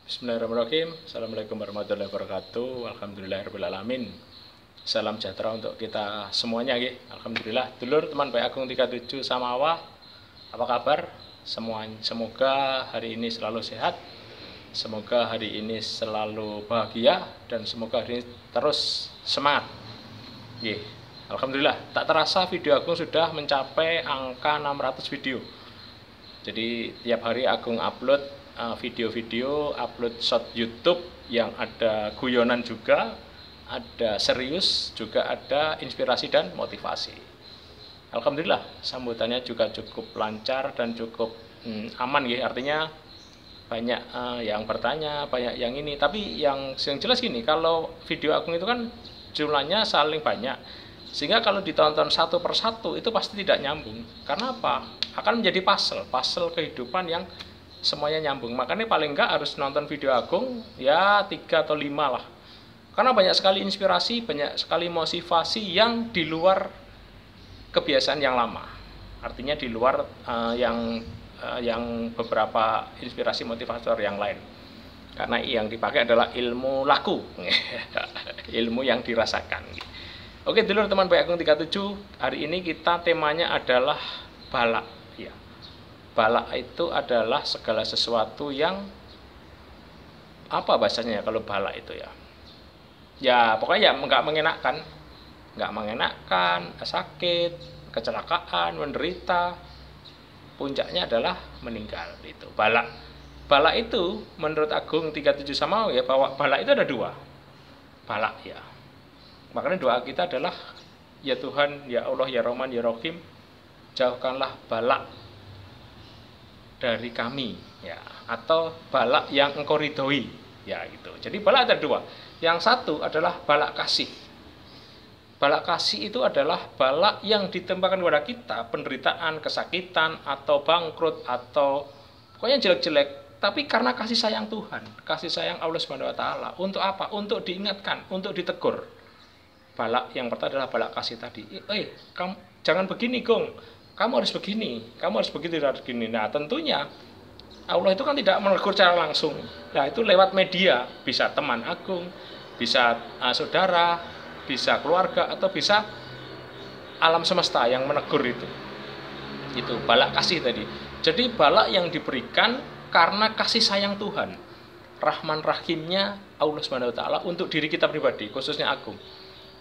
Bismillahirrahmanirrahim. Assalamualaikum warahmatullahi wabarakatuh. Alhamdulillahirrahmanirrahim. Salam sejahtera untuk kita semuanya nggih. Alhamdulillah. Dulur teman Baik Agung 37 Samawa. Apa kabar? Semoga hari ini selalu sehat. Semoga hari ini selalu bahagia dan semoga hari ini terus semangat. Nggih. Alhamdulillah, tak terasa video Agung sudah mencapai angka 600 video. Jadi tiap hari Agung upload video-video, upload short YouTube yang ada guyonan juga, ada serius, juga ada inspirasi dan motivasi. Alhamdulillah, sambutannya juga cukup lancar dan cukup aman ya. Artinya banyak yang bertanya, banyak yang ini. Tapi yang jelas gini, kalau video Agung itu kan jumlahnya saling banyak, sehingga kalau ditonton satu persatu itu pasti tidak nyambung. Karena apa? Akan menjadi puzzle kehidupan yang semuanya nyambung. Makanya paling enggak harus nonton video Agung ya 3 atau 5 lah. Karena banyak sekali inspirasi, banyak sekali motivasi yang di luar kebiasaan yang lama. Artinya di luar yang beberapa inspirasi motivator yang lain. Karena yang dipakai adalah ilmu laku. Ilmu yang dirasakan. Oke, dulur teman Baik Agung 37, hari ini kita temanya adalah balak. Ya. Balak itu adalah segala sesuatu yang apa bahasanya ya kalau balak itu ya? Ya pokoknya ya nggak mengenakan, sakit, kecelakaan, menderita, puncaknya adalah meninggal itu. Balak itu menurut Agung 37 Samawa ya, bahwa balak itu ada dua. Balak ya. Makanya doa kita adalah ya Tuhan, ya Allah, ya Rahman, ya Rahim, jauhkanlah balak dari kami ya, atau balak yang engkau ridhoi ya gitu. Jadi balak ada dua. Yang satu adalah balak kasih. Balak kasih itu adalah balak yang ditembakkan kepada kita, penderitaan, kesakitan, atau bangkrut, atau pokoknya jelek-jelek, tapi karena kasih sayang Tuhan, kasih sayang Allah Subhanahu wa taala. Untuk apa? Untuk diingatkan, untuk ditegur. Balak yang pertama adalah balak kasih tadi. Kamu jangan begini, Gong. Kamu harus begini, kamu harus begitu, harus begini. Nah tentunya Allah itu kan tidak menegur secara langsung. Nah itu lewat media, bisa teman Agung, bisa saudara, bisa keluarga, atau bisa alam semesta yang menegur itu. Itu balak kasih tadi. Jadi balak yang diberikan karena kasih sayang Tuhan, Rahman Rahimnya Allah Subhanahu wa taala untuk diri kita pribadi, khususnya Agung.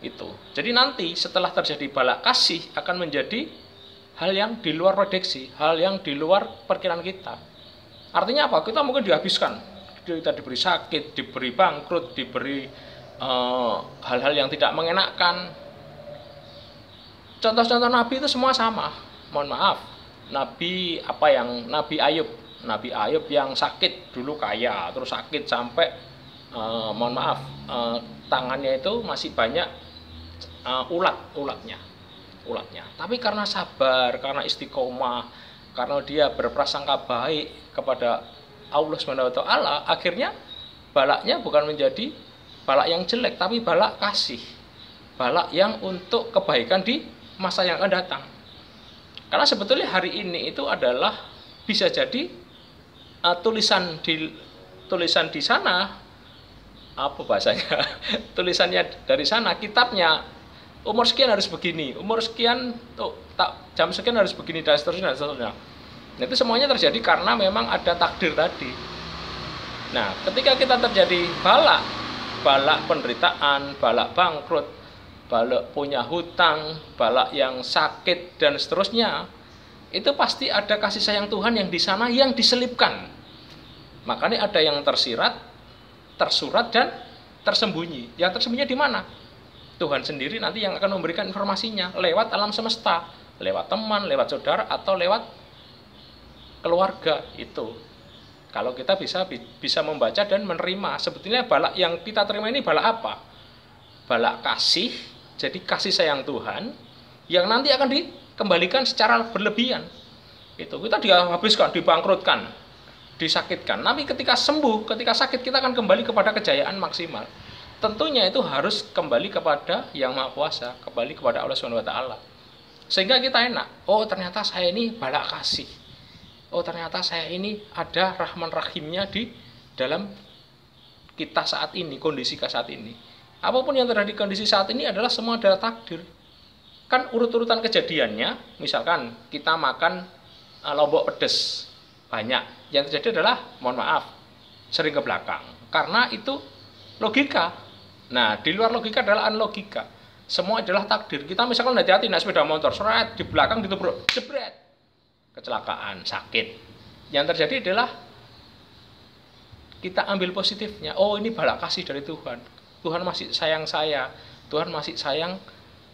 Itu. Jadi nanti setelah terjadi balak kasih akan menjadi hal yang di luar prediksi, hal yang di luar perkiraan kita. Artinya apa? Kita mungkin dihabiskan, kita diberi sakit, diberi bangkrut, diberi hal-hal yang tidak mengenakan. Contoh-contoh Nabi itu semua sama. Mohon maaf, Nabi Ayub yang sakit dulu kaya, terus sakit sampai mohon maaf, tangannya itu masih banyak ulatnya. Tapi karena sabar, karena istiqomah, karena dia berprasangka baik kepada Allah Subhanahu wa taala, akhirnya balaknya bukan menjadi balak yang jelek, tapi balak kasih. Balak yang untuk kebaikan di masa yang akan datang. Karena sebetulnya hari ini itu adalah bisa jadi tulisan di sana, apa bahasanya? Tulisannya dari sana, kitabnya umur sekian harus begini, umur sekian jam sekian harus begini, dan seterusnya. Nah, itu semuanya terjadi karena memang ada takdir tadi. Nah, ketika kita terjadi balak penderitaan, balak bangkrut, balak punya hutang, balak yang sakit dan seterusnya, itu pasti ada kasih sayang Tuhan yang di sana yang diselipkan. Makanya ada yang tersirat, tersurat, dan tersembunyi. Yang tersembunyi di mana? Tuhan sendiri nanti yang akan memberikan informasinya lewat alam semesta, lewat teman, lewat saudara, atau lewat keluarga itu. Kalau kita bisa membaca dan menerima, sebetulnya balak yang kita terima ini balak apa? Balak kasih, jadi kasih sayang Tuhan yang nanti akan dikembalikan secara berlebihan. Itu kita dihabiskan, dibangkrutkan, disakitkan. Tapi ketika sembuh, ketika sakit, kita akan kembali kepada kejayaan maksimal. Tentunya itu harus kembali kepada Yang Maha Kuasa, kembali kepada Allah Subhanahu wa taala. Sehingga kita enak, oh ternyata saya ini balak kasih. Oh ternyata saya ini ada Rahman Rahimnya di dalam kita saat ini, kondisi kita saat ini. Apapun yang terjadi kondisi saat ini adalah semua adalah takdir. Kan urut-urutan kejadiannya, misalkan kita makan lombok pedes banyak, yang terjadi adalah, mohon maaf, sering ke belakang. Karena itu logika. Nah, di luar logika adalah anlogika. Semua adalah takdir. Kita misalkan hati-hati naik sepeda motor, seret di belakang ditubruk, jebret, kecelakaan, sakit. Yang terjadi adalah kita ambil positifnya. Oh, ini bala kasih dari Tuhan. Tuhan masih sayang saya. Tuhan masih sayang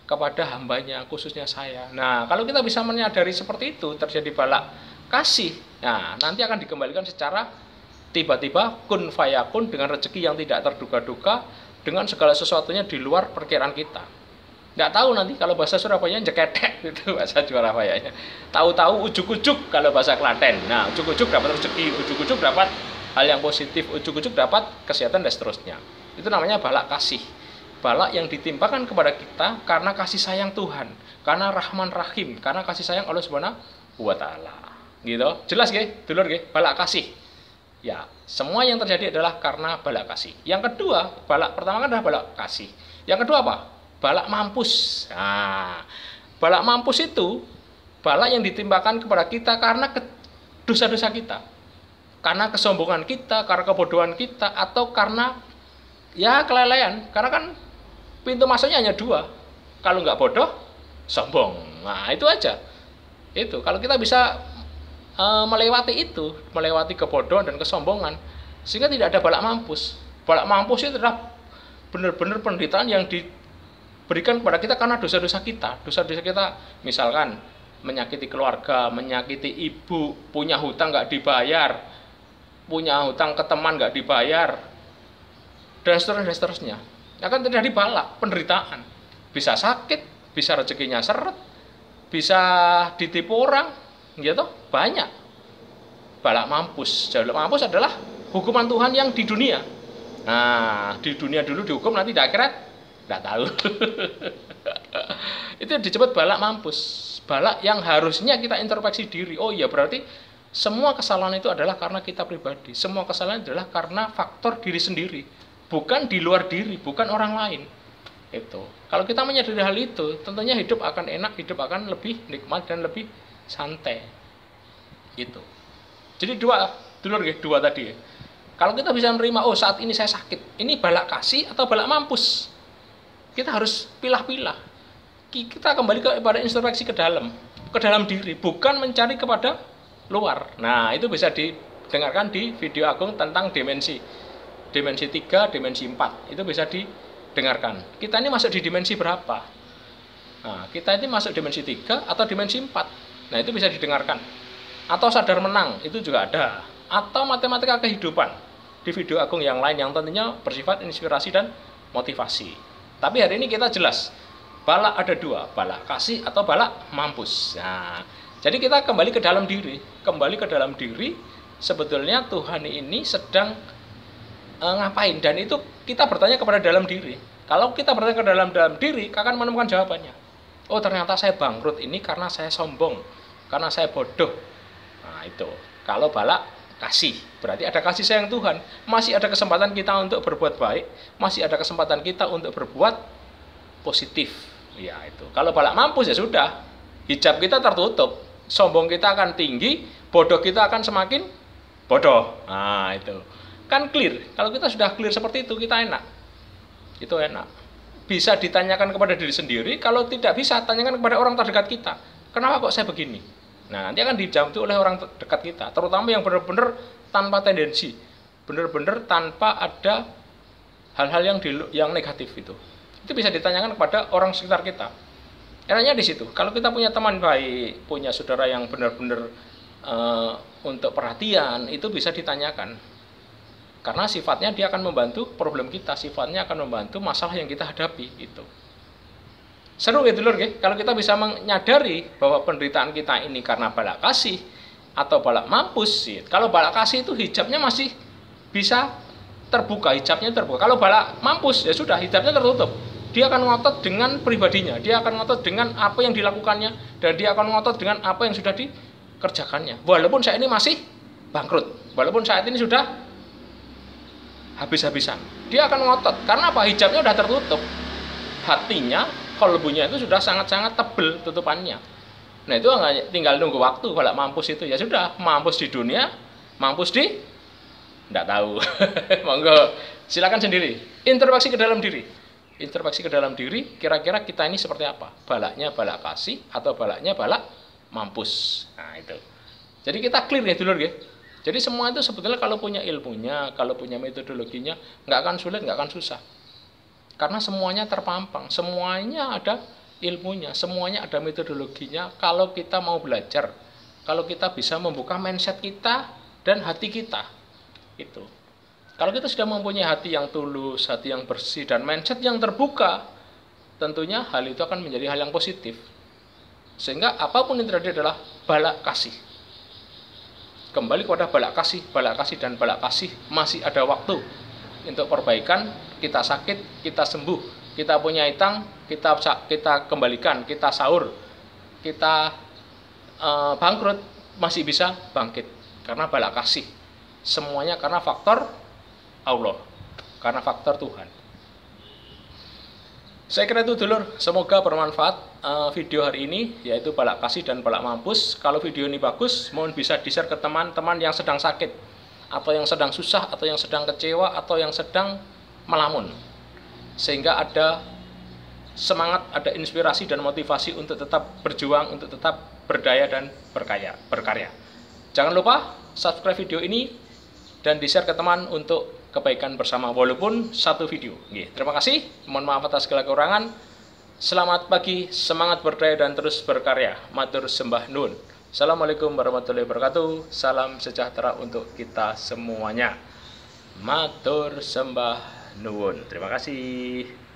kepada hambanya, khususnya saya. Nah, kalau kita bisa menyadari seperti itu, terjadi bala kasih. Nah, nanti akan dikembalikan secara tiba-tiba, kun fayakun, dengan rezeki yang tidak terduga-duga, dengan segala sesuatunya di luar perkiraan kita. Nggak tahu nanti kalau bahasa Surabaya jeketek, itu bahasa Surabayanya. Tahu-tahu ujuk-ujuk kalau bahasa Klaten. Nah, ujuk-ujuk dapat rezeki, ujuk-ujuk dapat hal yang positif, ujuk-ujuk dapat kesehatan dan seterusnya. Itu namanya balak kasih. Balak yang ditimpakan kepada kita karena kasih sayang Tuhan, karena Rahman Rahim, karena kasih sayang Allah Subhanahu wa taala. Gitu. Jelas nggih, dulur nggih, balak kasih. Ya, semua yang terjadi adalah karena balak kasih. Yang kedua, balak pertama kan adalah balak kasih. Yang kedua apa? Balak mampus. Nah, balak mampus itu balak yang ditimpakan kepada kita karena dosa-dosa kita. Karena kesombongan kita, karena kebodohan kita, atau karena ya kelelehan. Karena kan pintu masuknya hanya dua. Kalau nggak bodoh, sombong. Nah, itu aja. Itu. Kalau kita bisa melewati itu, melewati kebodohan dan kesombongan, sehingga tidak ada balak mampus. Balak mampus itu adalah benar-benar penderitaan yang diberikan kepada kita karena dosa-dosa kita. Dosa-dosa kita, misalkan menyakiti keluarga, menyakiti ibu, punya hutang nggak dibayar, punya hutang ke teman nggak dibayar, dan seterusnya. Akan terjadi balak, penderitaan. Bisa sakit, bisa rezekinya seret, bisa ditipu orang, gitu, banyak. Balak mampus. Balak mampus adalah hukuman Tuhan yang di dunia. Nah, di dunia dulu dihukum, nanti di akhirat nggak tahu. Itu disebut balak mampus. Balak yang harusnya kita introspeksi diri. Oh iya, berarti semua kesalahan itu adalah karena kita pribadi. Semua kesalahan adalah karena faktor diri sendiri, bukan di luar diri, bukan orang lain. Itu. Kalau kita menyadari hal itu, tentunya hidup akan enak, hidup akan lebih nikmat dan lebih santai. Itu. Jadi dua tadi ya. Kalau kita bisa menerima, oh saat ini saya sakit, ini balak kasih atau balak mampus, kita harus pilah-pilah. Kita kembali kepada introspeksi ke dalam diri, bukan mencari kepada luar. Nah, itu bisa didengarkan di video agung tentang dimensi 3, dimensi 4. Itu bisa didengarkan. Kita ini masuk di dimensi berapa? Nah, kita ini masuk dimensi 3 atau dimensi 4. Nah, itu bisa didengarkan. Atau sadar menang, itu juga ada. Atau matematika kehidupan di video agung yang lain yang tentunya bersifat inspirasi dan motivasi. Tapi hari ini kita jelas, balak ada dua, balak kasih atau balak mampus. Nah, jadi kita kembali ke dalam diri. Kembali ke dalam diri, sebetulnya Tuhan ini sedang ngapain? Dan itu kita bertanya kepada dalam diri. Kalau kita bertanya ke dalam diri, akan menemukan jawabannya. Oh, ternyata saya bangkrut ini karena saya sombong, karena saya bodoh. Nah, itu. Kalau balak kasih, berarti ada kasih sayang Tuhan. Masih ada kesempatan kita untuk berbuat baik, masih ada kesempatan kita untuk berbuat positif. Ya, itu. Kalau balak mampus ya sudah. Hijab kita tertutup, sombong kita akan tinggi, bodoh kita akan semakin bodoh. Nah, itu. Kan clear. Kalau kita sudah clear seperti itu, kita enak. Itu enak. Bisa ditanyakan kepada diri sendiri, kalau tidak bisa, tanyakan kepada orang terdekat kita. Kenapa kok saya begini? Nah, nanti akan dijawab oleh orang dekat kita, terutama yang benar-benar tanpa tendensi, benar-benar tanpa ada hal-hal yang negatif itu. Itu bisa ditanyakan kepada orang sekitar kita. Enaknya di situ. Kalau kita punya teman baik, punya saudara yang benar-benar untuk perhatian, itu bisa ditanyakan. Karena sifatnya dia akan membantu problem kita, sifatnya akan membantu masalah yang kita hadapi itu. Seru ya dulur ya, kalau kita bisa menyadari bahwa penderitaan kita ini karena balak kasih atau balak mampus. Kalau balak kasih itu hijabnya masih bisa terbuka, hijabnya terbuka. Kalau balak mampus ya sudah, hijabnya tertutup. Dia akan ngotot dengan pribadinya, dia akan ngotot dengan apa yang dilakukannya, dan dia akan ngotot dengan apa yang sudah dikerjakannya. Walaupun saat ini masih bangkrut, walaupun saat ini sudah habis-habisan. Dia akan ngotot. Karena apa? Hijabnya udah tertutup. Hatinya, kolbunya itu sudah sangat-sangat tebel tutupannya. Nah itu tinggal nunggu waktu. Kalau mampus itu ya sudah, mampus di dunia, mampus di enggak tahu. Monggo silakan sendiri. Introspeksi ke dalam diri. Introspeksi ke dalam diri, kira-kira kita ini seperti apa? Balaknya balak kasih atau balaknya balak mampus. Nah itu. Jadi kita clear ya dulur ya. Jadi semua itu sebetulnya kalau punya ilmunya, kalau punya metodologinya, nggak akan sulit, nggak akan susah. Karena semuanya terpampang, semuanya ada ilmunya, semuanya ada metodologinya. Kalau kita mau belajar, kalau kita bisa membuka mindset kita dan hati kita, itu. Kalau kita sudah mempunyai hati yang tulus, hati yang bersih, dan mindset yang terbuka, tentunya hal itu akan menjadi hal yang positif. Sehingga apapun yang terjadi adalah balak kasih. Kembali kepada balak kasih, dan balak kasih masih ada waktu untuk perbaikan. Kita sakit, kita sembuh, kita punya utang, kita kembalikan, kita sahur, kita bangkrut, masih bisa bangkit karena balak kasih. Semuanya karena faktor Allah, karena faktor Tuhan. Saya kira itu dulur, semoga bermanfaat video hari ini, yaitu balak kasih dan balak mampus. Kalau video ini bagus, mohon bisa di-share ke teman-teman yang sedang sakit, atau yang sedang susah, atau yang sedang kecewa, atau yang sedang melamun. Sehingga ada semangat, ada inspirasi dan motivasi untuk tetap berjuang, untuk tetap berdaya dan berkarya. Jangan lupa subscribe video ini dan di-share ke teman untuk kebaikan bersama, walaupun satu video. Terima kasih, mohon maaf atas segala kekurangan. Selamat pagi, semangat berdaya dan terus berkarya. Matur sembah nuwun. Assalamualaikum warahmatullahi wabarakatuh. Salam sejahtera untuk kita semuanya. Matur sembah nuwun. Terima kasih.